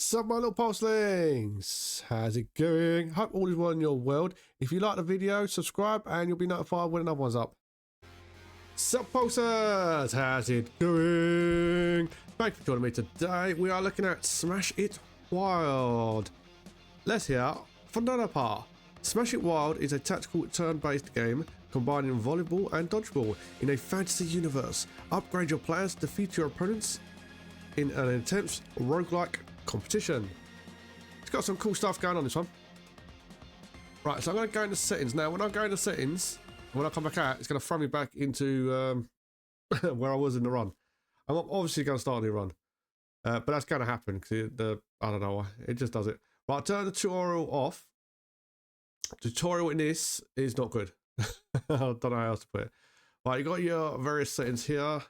Sup my little pulselings, how's it going? Hope all is well in your world. If you like the video, subscribe and you'll be notified when another one's up. Sup pulsers, how's it going? Thank you for joining me today. We are looking at Smash It Wild. Let's hear from the other part. Smash It Wild is a tactical turn-based game combining volleyball and dodgeball in a fantasy universe. Upgrade your players, defeat your opponents in an intense roguelike competition. It's got some cool stuff going on this one. Right, so I'm going to go into settings now. When I go into settings, when I come back out, it's going to throw me back into where I was in the run. I'm obviously going to start a new run, but that's going to happen because I don't know why it just does it. Right, turn the tutorial off. Tutorial in this is not good. I don't know how else to put it. Right, you got your various settings here.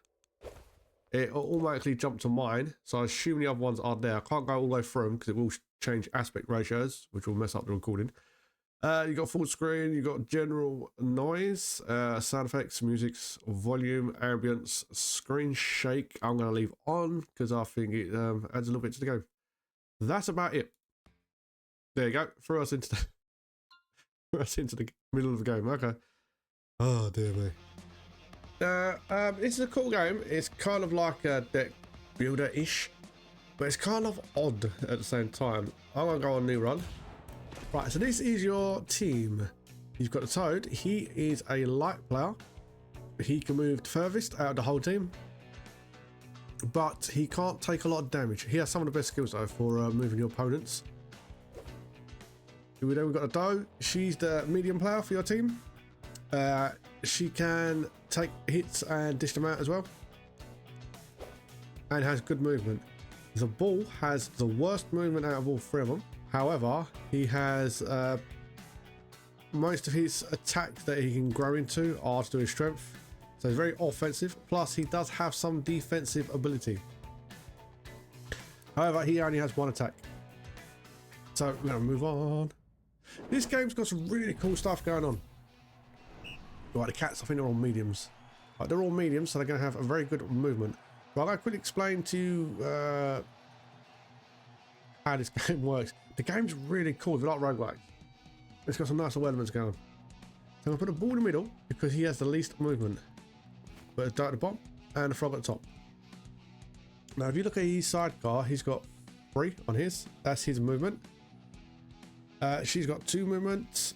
It automatically jumped to mine, so I assume the other ones are there. I can't go all the way through them because it will change aspect ratios, which will mess up the recording. You got full screen, you got general noise, sound effects, music, volume, ambience, screen shake. I'm going to leave on because I think it adds a little bit to the game. That's about it. There you go. Throw us into the middle of the game. Okay. Oh dear me. This is a cool game. It's kind of like a deck builder-ish, but it's kind of odd at the same time. I'm gonna go on a new run. Right, so this is your team. You've got the Toad. He is a light player. He can move furthest out of the whole team, but he can't take a lot of damage. He has some of the best skills though for moving your opponents. Then we've got a Doe. She's the medium player for your team. She can take hits and dish them out as well, and has good movement. The Bull has the worst movement out of all three of them. However, he has most of his attacks that he can grow into are to do his strength, so he's very offensive. Plus, he does have some defensive ability. However, he only has one attack. So we're gonna move on. This game's got some really cool stuff going on. Right, the cats, I think they're all mediums. Right, they're all mediums, so they're going to have a very good movement. Right, I'm going to quickly explain to you how this game works. The game's really cool if you like roguelike. It's got some nice little elements going on. So I'm going to put a ball in the middle because he has the least movement. Put a dart at the bottom and a frog at the top. Now, if you look at his sidecar, he's got 3 on his. That's his movement. She's got 2 movements.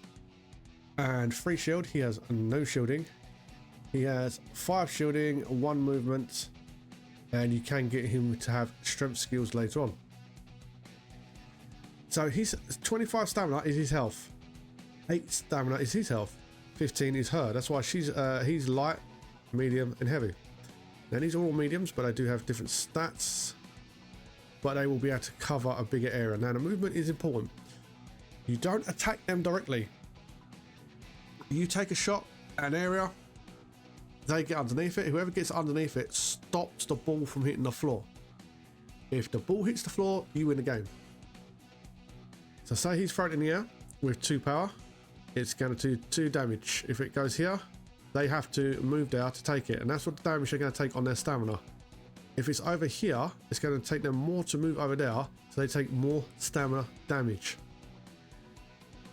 And 3 shield. He has no shielding. He has 5 shielding, 1 movement, and you can get him to have strength skills later on. So he's 25 stamina is his health, 8 stamina is his health, 15 is her. That's why he's light, medium, and heavy. Now these are all mediums, but they do have different stats, but they will be able to cover a bigger area. Now the movement is important. You don't attack them directly. You take a shot at an area, they get underneath it. Whoever gets underneath it stops the ball from hitting the floor. If the ball hits the floor, you win the game. So say he's thrown in the air with 2 power, it's going to do 2 damage. If it goes here, they have to move there to take it, and that's what the damage they're going to take on their stamina. If it's over here, it's going to take them more to move over there, so they take more stamina damage.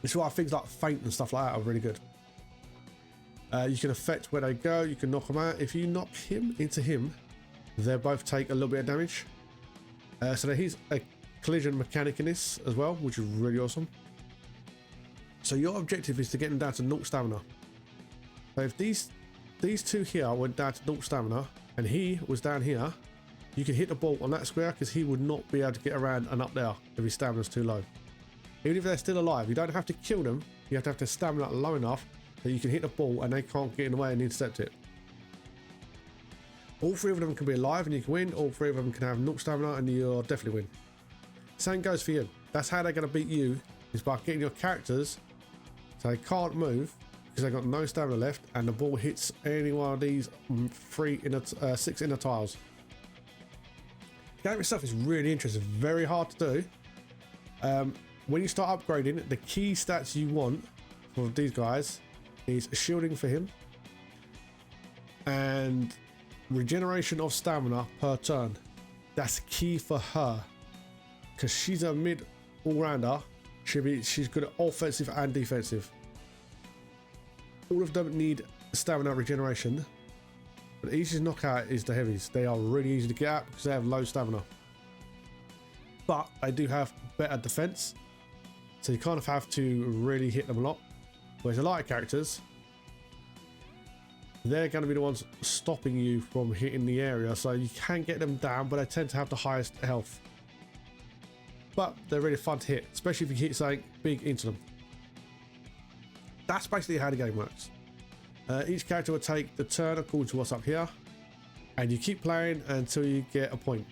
This is why things like feint and stuff like that are really good. You can affect where they go, you can knock them out. If you knock him into him, they both take a little bit of damage. So he's a collision mechanic in this as well, which is really awesome. So your objective is to get them down to 0 stamina. So if these 2 here went down to 0 stamina, and he was down here, you can hit the ball on that square because he would not be able to get around and up there if his stamina's too low. Even if they're still alive, you don't have to kill them, you have to have their stamina low enough that you can hit the ball and they can't get in the way and intercept it. All 3 of them can be alive and you can win. All 3 of them can have 0 stamina and you'll definitely win. Same goes for you. That's how they're going to beat you, is by getting your characters so they can't move because they've got no stamina left and the ball hits any one of these 6 inner tiles. The game itself is really interesting, very hard to do. When you start upgrading, the key stats you want for these guys is shielding for him and regeneration of stamina per turn. That's key for her. because she's a mid all-rounder. She's good at offensive and defensive. All of them need stamina regeneration. But the easiest knockout is the heavies. They are really easy to get at because they have low stamina. But they do have better defense. So you kind of have to really hit them a lot. Whereas the lighter characters, they're going to be the ones stopping you from hitting the area. So you can get them down, but they tend to have the highest health. But they're really fun to hit, especially if you hit something big into them. That's basically how the game works. Each character will take the turn according to what's up here, and you keep playing until you get a point.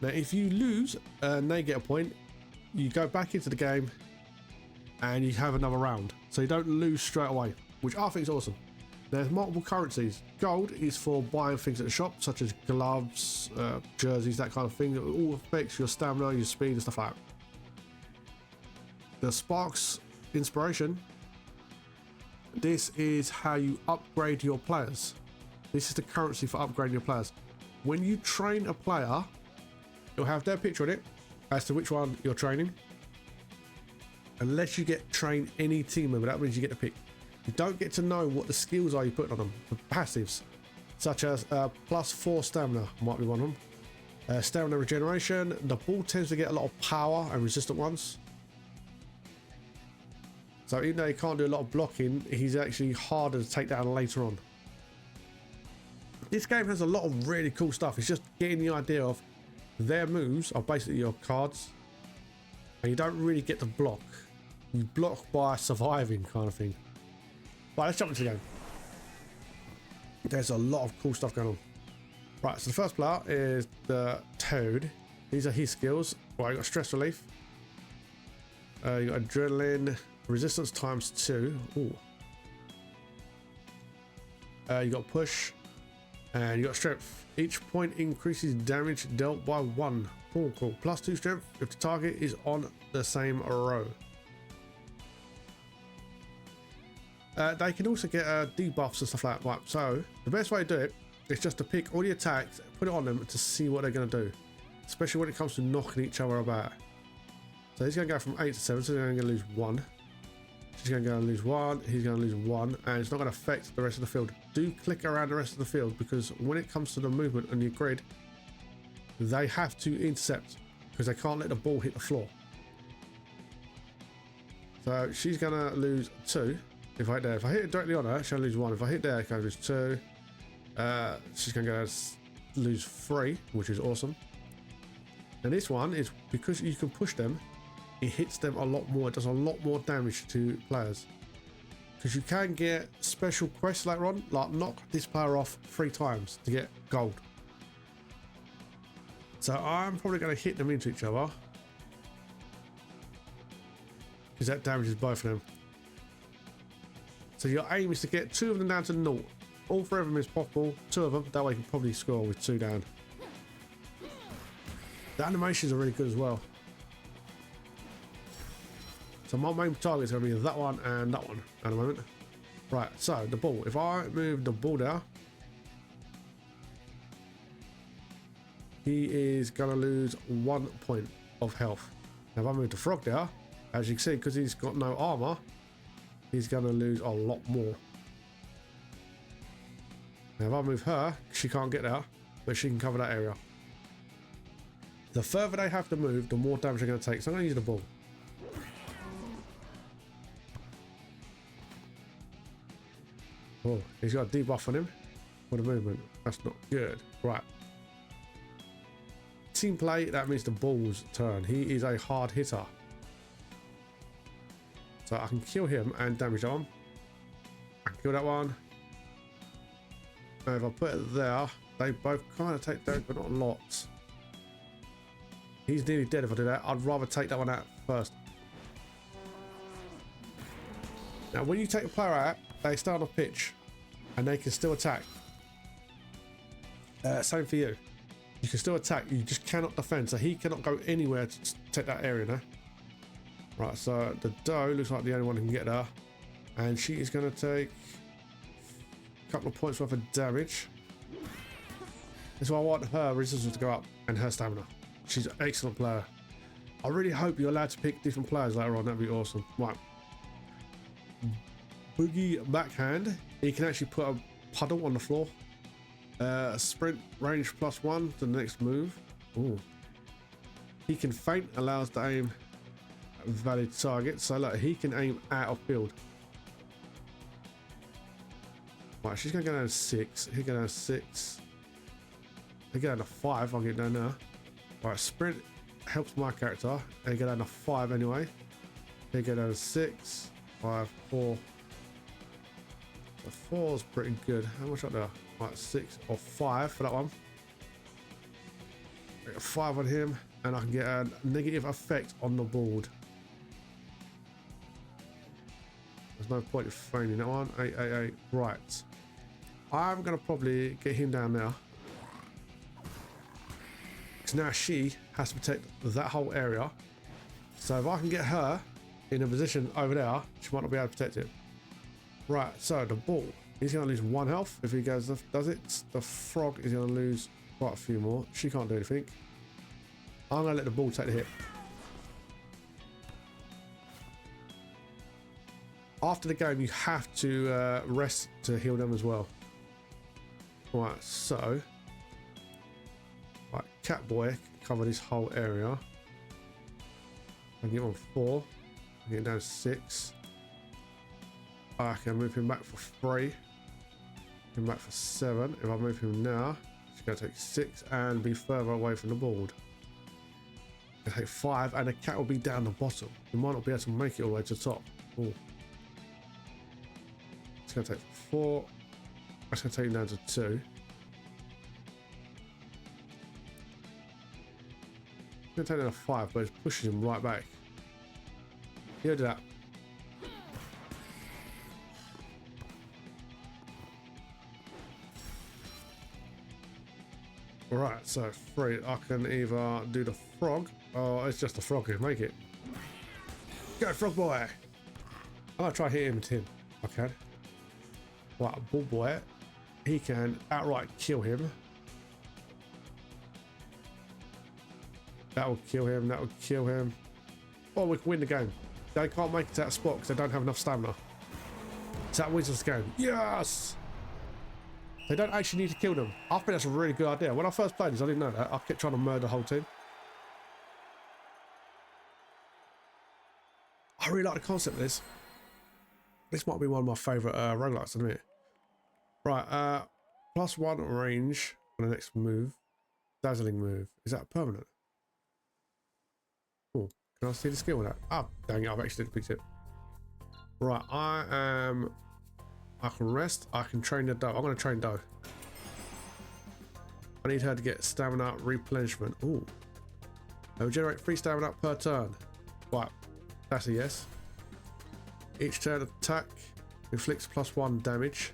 Now if you lose and they get a point, you go back into the game and you have another round, so you don't lose straight away, which I think is awesome. There's multiple currencies. Gold is for buying things at the shop, such as gloves, jerseys, that kind of thing. It all affects your stamina, your speed and stuff like that. The Sparks Inspiration, this is how you upgrade your players. This is the currency for upgrading your players. When you train a player, you'll have their picture on it as to which one you're training. Unless you get train any team member, that means you get to pick. You don't get to know what the skills are you put on them. The passives, such as +4 stamina might be one of them. Stamina regeneration. The ball tends to get a lot of power and resistant ones. So even though he can't do a lot of blocking, he's actually harder to take down later on. This game has a lot of really cool stuff. It's just getting the idea of their moves are basically your cards. And you don't really get to block. You block by surviving, kind of thing. Right, let's jump into the game. There's a lot of cool stuff going on. Right, so the first player is the Toad. These are his skills. Right, you got stress relief. You got adrenaline, resistance ×2. Ooh. You got push, and you got strength. Each point increases damage dealt by 1. Cool. +2 strength if the target is on the same row. They can also get debuffs and stuff like that. Right, so the best way to do it is just to pick all the attacks, put it on them to see what they're going to do, especially when it comes to knocking each other about. So he's going to go from 8 to 7, so they're going to lose 1. She's going to go and lose 1, he's going to lose 1, and it's not going to affect the rest of the field. Do click around the rest of the field, because when it comes to the movement on your grid, they have to intercept, because they can't let the ball hit the floor. So she's going to lose 2. If I hit there, if I hit it directly on her, she'll lose 1. If I hit there, she'll lose 2. She's going to go lose 3, which is awesome. And this one is because you can push them, it hits them a lot more. It does a lot more damage to players. Because you can get special quests later on, like knock this player off 3 times to get gold. So I'm probably going to hit them into each other, because that damages both of them. So your aim is to get 2 of them down to 0. All 3 of them is possible. 2 of them, that way you can probably score with 2 down. The animations are really good as well. So my main target is going to be that one and that one at the moment. Right, so the ball. If I move the ball down, he is going to lose 1 point of health. Now if I move the frog down, as you can see, because he's got no armor, he's going to lose a lot more. Now if I move her, she can't get there, but she can cover that area. The further they have to move, the more damage they're going to take. So I'm going to use the ball. Oh, he's got a debuff on him for the movement. That's not good. Right. Team play, that means the ball's turn. He is a hard hitter. So I can kill him and damage that one. I can kill that one. And if I put it there, they both kind of take damage, but not lots. He's nearly dead if I do that. I'd rather take that one out first. Now when you take the player out, they stay on the pitch and they can still attack. Same for you. You can still attack, you just cannot defend. So he cannot go anywhere to take that area now. Right, so the doe looks like the only one who can get there. And she is going to take a couple of points worth of damage. That's why I want her resistance to go up and her stamina. She's an excellent player. I really hope you're allowed to pick different players later on. That'd be awesome. Right. Boogie backhand. He can actually put a puddle on the floor. Sprint range +1 to the next move. Ooh. He can feint, allows to aim at valid targets. So look, he can aim out of field. Right, she's gonna go down to 6. He go down to 6. He go down to 5. I'll get down there. Right, sprint helps my character. He go down to 5 anyway. He go down to 6, 5, 4. The 4 is pretty good. How much up there? Right, 6 or 5 for that one. I get 5 on him, and I can get a negative effect on the board. There's no point in failing that one. 8, 8, 8. Right. I'm gonna probably get him down now. Because now she has to protect that whole area. So if I can get her in a position over there, she might not be able to protect it. Right, so the ball, he's going to lose 1 health if he goes, does it. The frog is going to lose quite a few more. She can't do anything. I'm going to let the ball take the hit. After the game, you have to rest to heal them as well. Right, so right, Catboy can cover this whole area. I can get him on 4. I can get him down to 6. I can move him back for 3. Him back for 7. If I move him now, he's going to take 6 and be further away from the board. I'll take 5, and the cat will be down the bottom. He might not be able to make it all the way to the top. Ooh. It's going to take 4. That's going to take him down to 2. It's going to take him down to 5, but it's pushing him right back. He'll do that. Right, so 3. I can either do the frog, or it's just the frog who make it. Go, frog boy! I'm going to try hit him with him. I can. Right, ball boy. He can outright kill him. That will kill him, that will kill him. Or we can win the game. They can't make it to that spot because they don't have enough stamina. So that wins us the game. Yes! They don't actually need to kill them. I think that's a really good idea. When I first played this, I didn't know that. I kept trying to murder the whole team. I really like the concept of this. This might be one of my favourite roguelikes, isn't it? Right, +1 range on the next move. Dazzling move. Is that permanent? Oh, can I see the skill on that? Ah, dang it, I've actually picked it. Right, I can rest. I can train the doe. I'm going to train doe. I need her to get stamina replenishment. Ooh. They will generate 3 stamina per turn. Right. That's a yes. Each turn attack inflicts +1 damage.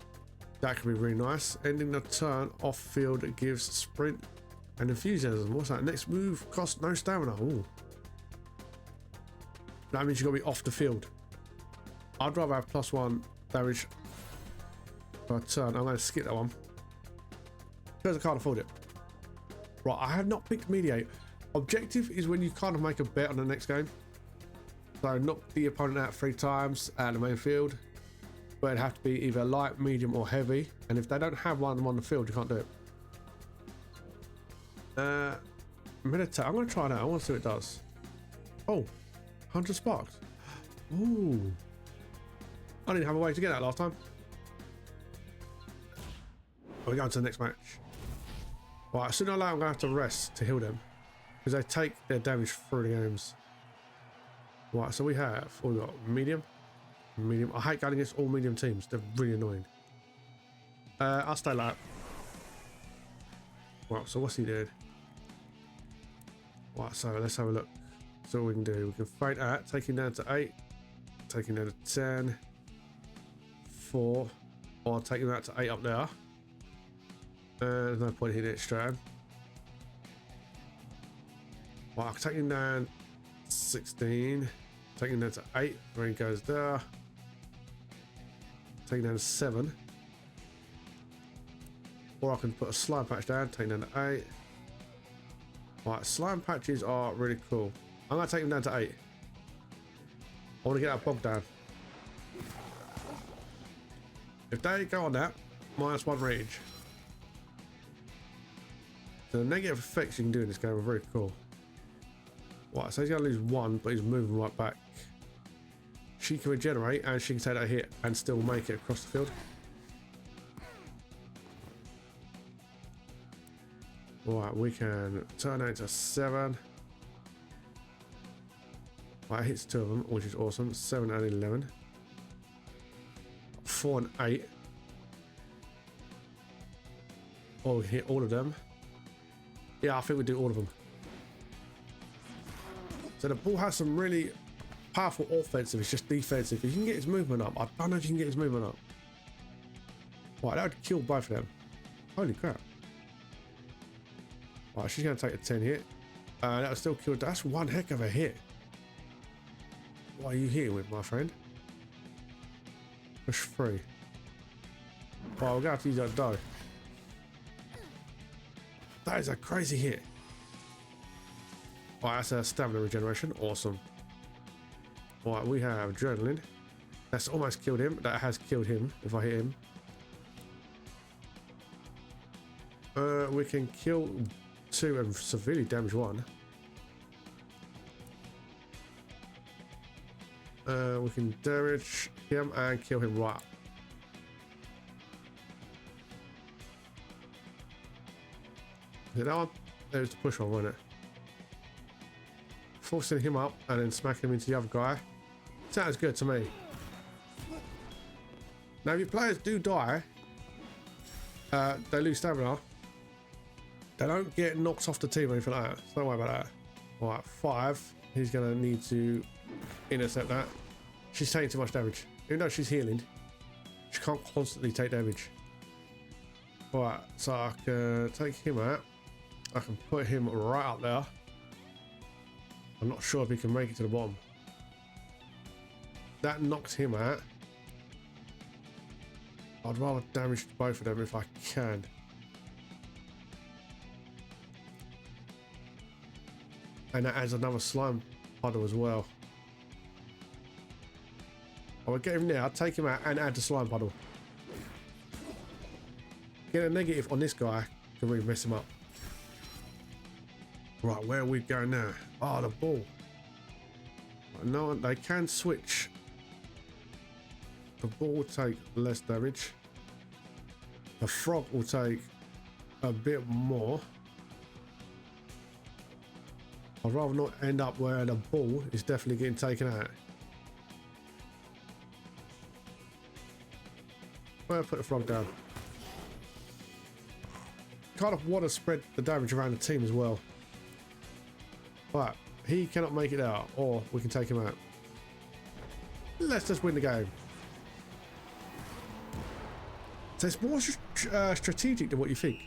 That can be really nice. Ending the turn off field gives sprint and enthusiasm. What's that? Next move costs no stamina. Ooh. That means you've got to be off the field. I'd rather have +1 damage per turn. I'm going to skip that one because I can't afford it. Right, I have not picked mediate. Objective is when you kind of make a bet on the next game. So knock the opponent out 3 times at the main field, but it'd have to be either light, medium, or heavy. And if they don't have one of them on the field, you can't do it. Meditate. I'm going to try that. I want to see what it does. Oh, 100 sparks. Ooh. I didn't have a way to get that last time. We're going to the next match. Right, sooner or later I'm going to have to rest to heal them because they take their damage through the games. Right, so we have, what we got? Medium. Medium. I hate going against all medium teams. They're really annoying. I'll stay like that. Right, so what's he doing? Right, so let's have a look. So what we can do, we can fight at, take him down to 8, take him down to 10, 4, or take him out to 8 up there. There's no point hitting it straight. Well, I can take him down 16, take him down to 8, where he goes there. Take him down to 7. Or I can put a slime patch down, take him down to 8. Right, slime patches are really cool. I'm gonna take him down to 8. I want to get that bog down. If they go on that, -1 range. So the negative effects you can do in this game are very cool. Right, so he's gonna lose 1, but he's moving right back. She can regenerate and she can take that hit and still make it across the field. Right, we can turn that into 7. Right, hits 2 of them, which is awesome. 7 and 11. 4 and 8. Oh, we hit all of them. Yeah, I think we do all of them. So the ball has some really powerful offensive. It's just defensive. If you can get his movement up, I don't know if you can get his movement up. Right, that would kill both of them. Holy crap. Right, she's going to take a 10 hit. That would still kill. That's one heck of a hit. What are you hitting with, my friend? Push 3. Right, we're going to have to use that dough. That is a crazy hit. Right, that's a stamina regeneration. Awesome. Right, we have adrenaline. That's almost killed him. That has killed him if I hit him. We can kill 2 and severely damage 1. We can damage him and kill him right. Is it that one? There's the push one, wasn't it? Forcing him up and then smacking him into the other guy. Sounds good to me. Now, if your players do die, they lose stamina. They don't get knocked off the team or anything like that. So don't worry about that. Alright, 5. He's going to need to intercept that. She's taking too much damage. Even though she's healing, she can't constantly take damage. Alright, so I can take him out. I can put him right up there. I'm not sure if he can make it to the bottom. That knocks him out. I'd rather damage both of them if I can. And that adds another slime puddle as well. I would get him there, I'd take him out and add the slime puddle. Get a negative on this guy can really mess him up. Right, where are we going now? Oh, the ball. No, they can switch. The ball will take less damage. The frog will take a bit more. I'd rather not end up where the ball is definitely getting taken out. Well, put the frog down. Kind of want to spread the damage around the team as well. Right, he cannot make it out, or we can take him out. Let's just win the game. So it's more strategic than what you think.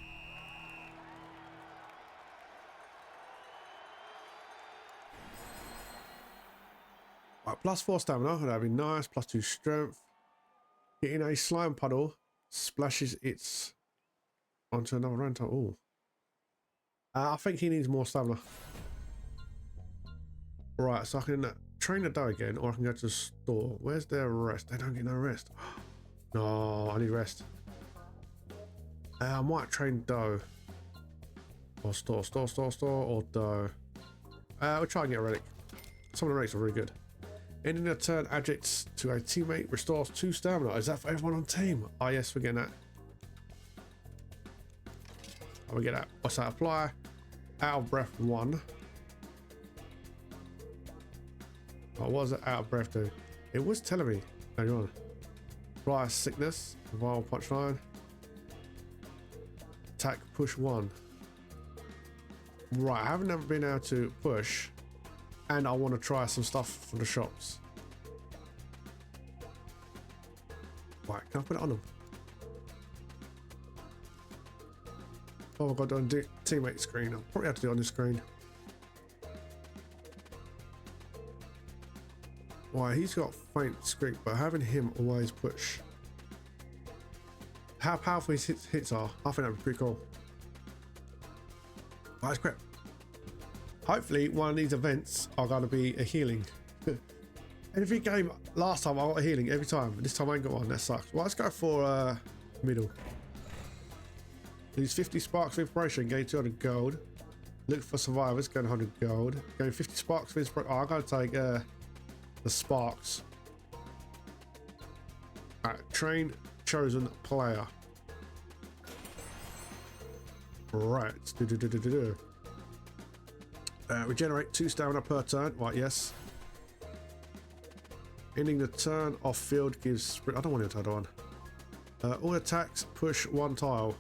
Right, +4 stamina, that'd be nice. +2 strength. Getting a slime puddle splashes it onto another rental. Oh, I think he needs more stamina. Right, so I can train the dough again, or I can go to the store. Where's their rest? They don't get no rest. No, I need rest. I might train dough. Or store, or dough. We'll try and get a relic. Some of the relics are really good. Ending a turn adjects to a teammate restores 2 stamina. Is that for everyone on team? Oh yes, we're getting that. Oh, we get that. What's that? Apply. Out of breath 1. Oh, what does it out of breath do? It was telling me. Hang on. Apply sickness. Vile punchline. Attack push 1. Right, I haven't ever been able to push. And I want to try some stuff from the shops. Right, can I put it on them? Oh, I've got to do it on teammate screen. I'll probably have to do it on this screen. Why, he's got faint squeak, but having him always push. How powerful his hits are, I think that'd be pretty cool. Oh, that's crap. Hopefully one of these events are going to be a healing. Every game, last time I got a healing every time. This time I ain't got one, that sucks. Well, let's go for middle. Use 50 sparks of inspiration, gain 200 gold. Look for survivors, gain 100 gold. Gain 50 sparks of inspiration. Oh, I'm going to take the sparks. Alright, train chosen player. Right. Regenerate 2 stamina per turn. Right, yes. Ending the turn off field gives sprint. I don't want to do the other one. All attacks push 1 tile.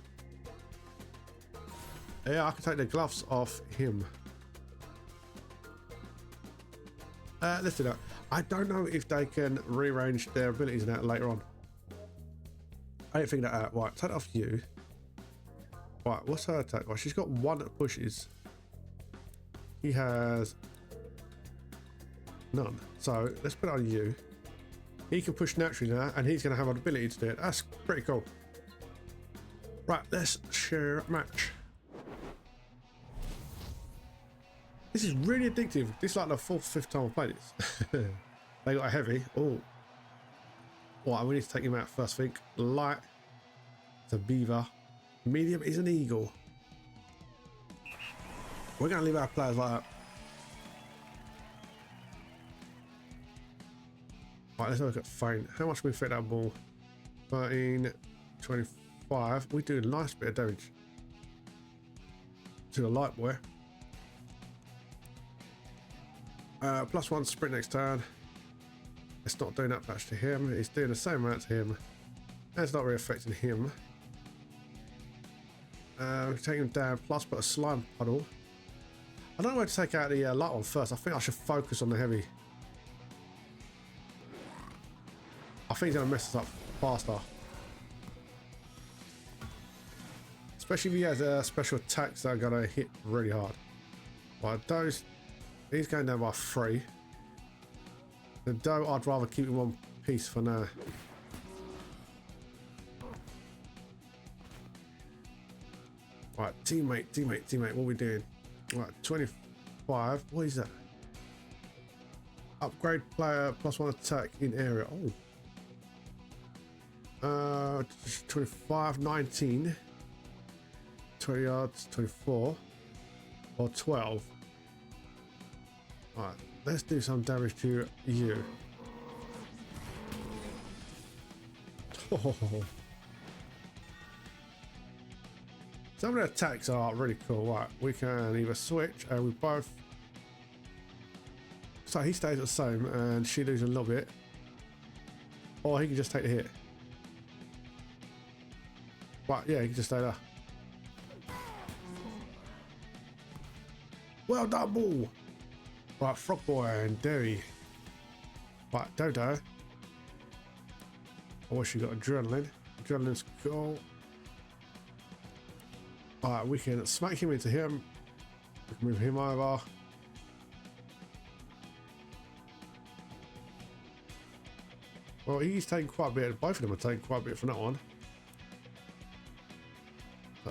Yeah, I can take the gloves off him. Let's do that. I don't know if they can rearrange their abilities in that later on. I didn't figure that out. Right, take it off you. Right, what's her attack? Right, she's got 1 that pushes. He has none. So let's put it on you. He can push naturally now, and he's going to have an ability to do it. That's pretty cool. Right, let's share match. This is really addictive. This is like the 4th or 5th time I've played this. They got a heavy. Oh. Right, we need to take him out first, I think. Light. It's a beaver. Medium is an eagle. We're going to leave our players like that. Right, let's look at feint. How much can we fit that ball? 13, 25. We do a nice bit of damage to the light boy. +1 sprint next turn. It's not doing that much to him. It's doing the same amount to him. And it's not really affecting him. Take him down. Plus, put a slime puddle. I don't know where to take out the light one first. I think I should focus on the heavy. I think he's going to mess us up faster. Especially if he has special attacks that are going to hit really hard. Right, those. He's going down by 3. The dough, I'd rather keep in one piece for now. Right, teammate, what are we doing? Right, 25. What is that? Upgrade player +1 attack in area. Oh. 25, 19. 20 yards, 24. Or 12. Alright, let's do some damage to you. Oh. Some of the attacks are really cool. Right, we can either switch and we both. So he stays the same and she loses a little bit. Or he can just take the hit. Right, yeah, he can just stay there. Well done, ball! Right, Frog Boy and Derry. Right, Dodo. Oh, she got adrenaline. Adrenaline's cool. Alright, we can smack him into him. We can move him over. Well, he's taking quite a bit. Both of them are taking quite a bit from that one.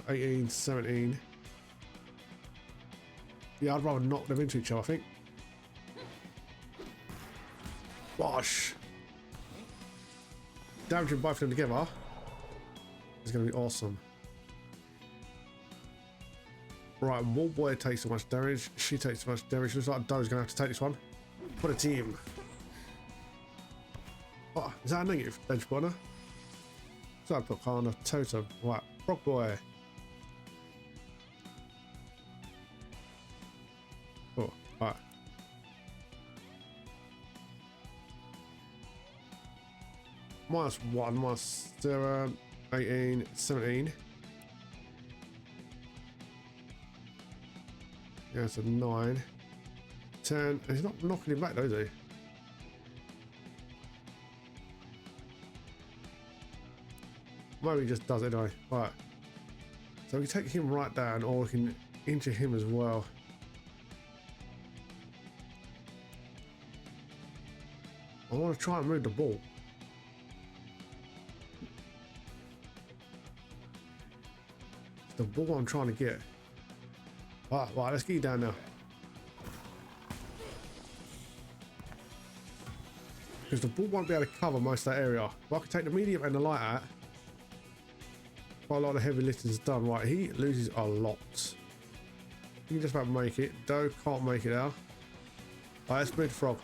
18, 17. Yeah, I'd rather knock them into each other, I think. Wash. Damaging both of them together is going to be awesome. Right, Wall Boy takes so much damage. She takes so much damage. Looks like Doe's going to have to take this one. For the team. Oh, is that a negative? Edge corner. So I put on a totem. Right, Frog Boy. Oh, right. -1, -0, 18, 17. Yeah, it's a 9. 10. He's not knocking him back though, is he? Maybe he just does it anyway. Right. So we take him right down, or we can injure him as well. I want to try and move the ball. It's the ball I'm trying to get. Right, let's get you down now. because the ball won't be able to cover most of that area. If I can take the medium and the light out, quite a lot of heavy lifting is done. Right, he loses a lot. You can just about make it. Doe can't make it out. Right, let's move frog.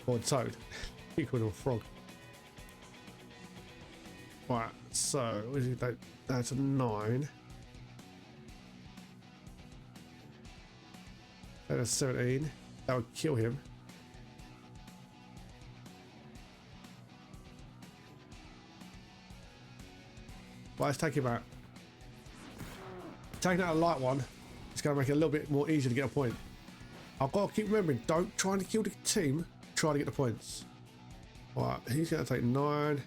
Or toad. He called him a frog. Right, so what is it? That's a 9. That's 17. That would kill him. Well, let's take him out. Taking out a light one, it's going to make it a little bit more easier to get a point. I've got to keep remembering, don't try to kill the team, try to get the points. Right, he's going to take 9.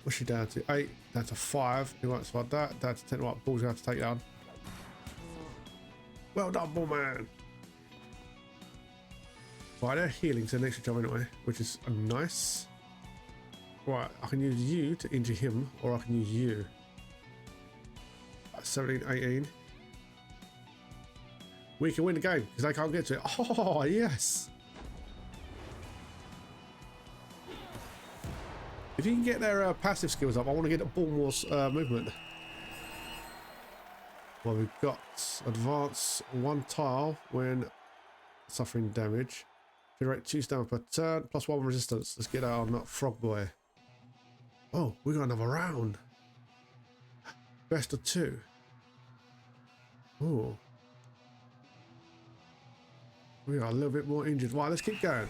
What's she down to? 8. Down to 5. He won't spot that. Down to 10. Right, ball's going to have to take down. Well done, ball man. Right, they're healing to the next job anyway, which is nice. Right, I can use you to injure him, or I can use you. 17, 18. We can win the game because they can't get to it. Oh, yes. If you can get their passive skills up, I want to get the ball more movement. Well, we've got advance 1 tile when suffering damage. Generate 2 stamina per turn, plus 1 resistance. Let's get that on that frog boy. Oh, we got another round. Best of 2. Oh. We are a little bit more injured. Right, let's keep going.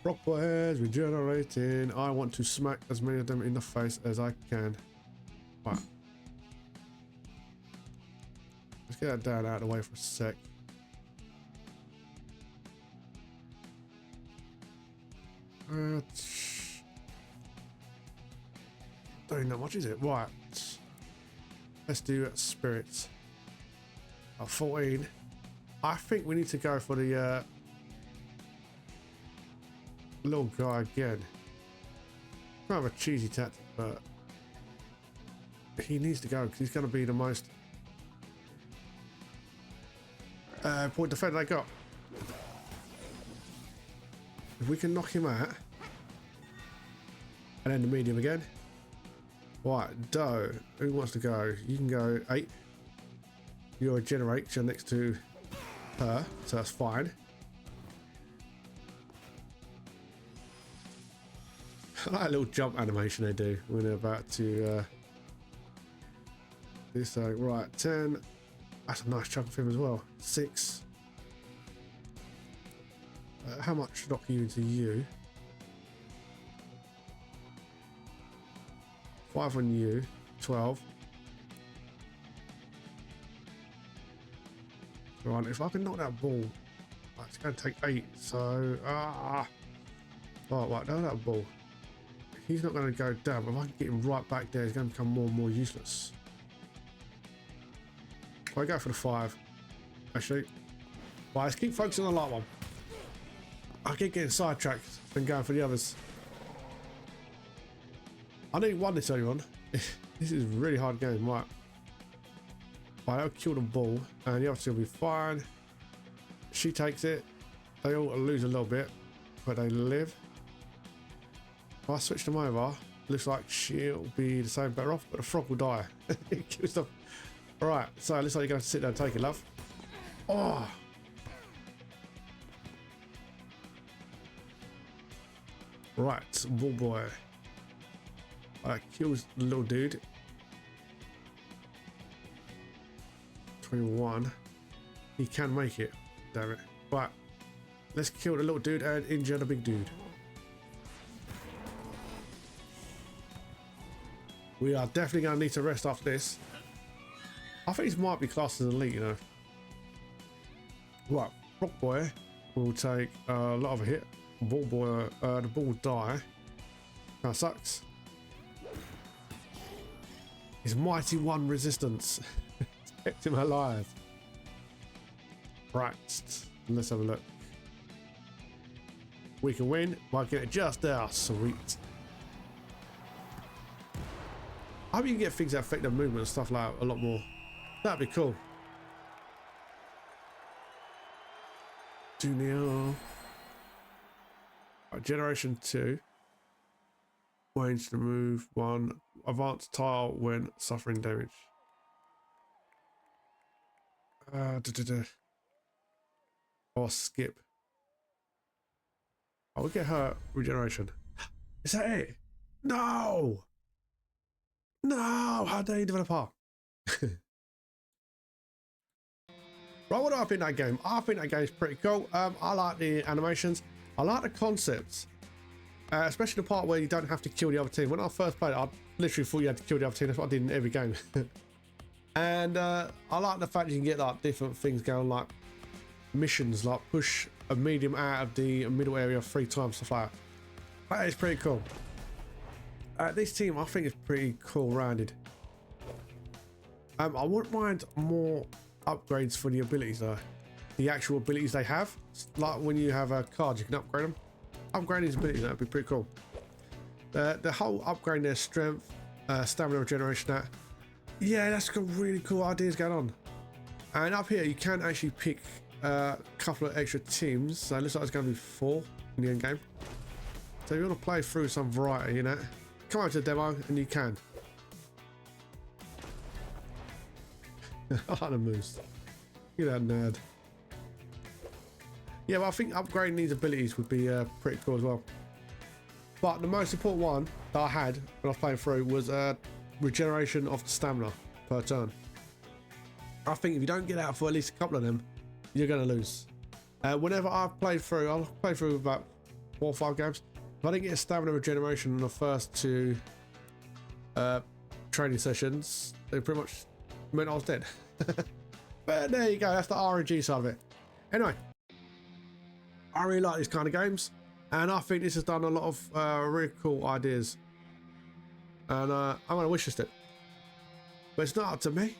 Frog boys, regenerating. I want to smack as many of them in the face as I can. Right. Let's get that down out of the way for a sec. Don't know much, is it? Right. Let's do spirits. 14. I think we need to go for the little guy again. Kind of a cheesy tactic, but he needs to go because he's going to be the most point defender they got. If we can knock him out, and then the medium again. Right, Doe, who wants to go? You can go 8. You're a generate, you're next to her, so that's fine. I like a little jump animation they do when they're about to do something. Right, 10. That's a nice chunk of him as well. 6. How much knock you into you? 5 on you. 12. Right, if I can knock that ball, it's going to take 8. So, oh, right, no, that ball. He's not going to go down, but if I can get him right back there, he's going to become more and more useless. I go for the 5. Actually, right, let's keep focusing on the light one. I keep getting sidetracked and going for the others. I need 1 this early on. This is a really hard game, right? Right, I'll kill the ball, and the other 2 will be fine. She takes it. They all lose a little bit, but they live. If I switch them over, looks like she'll be the same, better off, but the frog will die. It kills them. Alright, so it looks like you're going to sit there and take it, love. Oh! Right, ball boy. Kills the little dude. 21. He can make it. Damn it. Right. Let's kill the little dude and injure the big dude. We are definitely going to need to rest after this. I think this might be classed as elite, you know. Right. Rock boy will take a lot of a hit. Ball boy, the ball will die. That sucks. His mighty 1 resistance kept him alive. Right, let's have a look. We can win by getting it just there. Sweet. I hope you can get things that affect their movement and stuff like that a lot more. That'd be cool. 2-0. Generation 2. Range to move 1. Advanced tile when suffering damage. Or skip. I will get her regeneration. Is that it? No! No! How dare you, developer? Right, what do I think of that game? I think that game is pretty cool. I like the animations. I like the concepts. Especially the part where you don't have to kill the other team. When I first played it, I literally thought you had to kill the other team. That's what I did in every game. And I like the fact you can get like different things going, like missions, like push a medium out of the middle area 3 times, stuff like that. That is pretty cool. This team, I think, is pretty cool rounded. I wouldn't mind more upgrades for the abilities though. The actual abilities they have, like when you have a card, you can upgrade them. Upgrading these abilities, that would be pretty cool. The whole upgrading their strength, stamina regeneration, that, yeah, that's got really cool ideas going on. And up here, you can actually pick a couple of extra teams. So it looks like it's going to be 4 in the end game. So if you want to play through some variety, you know, come over to the demo and you can. I like the moves. Look at that nerd. Yeah, well, I think upgrading these abilities would be pretty cool as well. But the most important one that I had when I was playing through was regeneration of stamina per turn. I think if you don't get out for at least a couple of them, you're going to lose. Whenever I've played through, I'll play through about 4 or 5 games. If I didn't get a stamina regeneration in the first 2 training sessions, they pretty much meant I was dead. But there you go, that's the RNG side of it. Anyway, I really like these kind of games, and I think this has done a lot of really cool ideas, and I'm going to wish list it. But it's not up to me,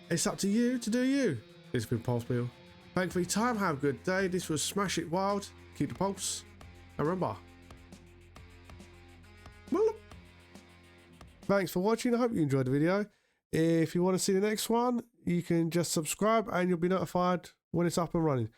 it's up to you to do you. This has been PulseBeetle. Thanks for your time, have a good day. This was Smash It Wild, keep the pulse, and remember. Thanks for watching, I hope you enjoyed the video. If you want to see the next one, you can just subscribe and you'll be notified when it's up and running.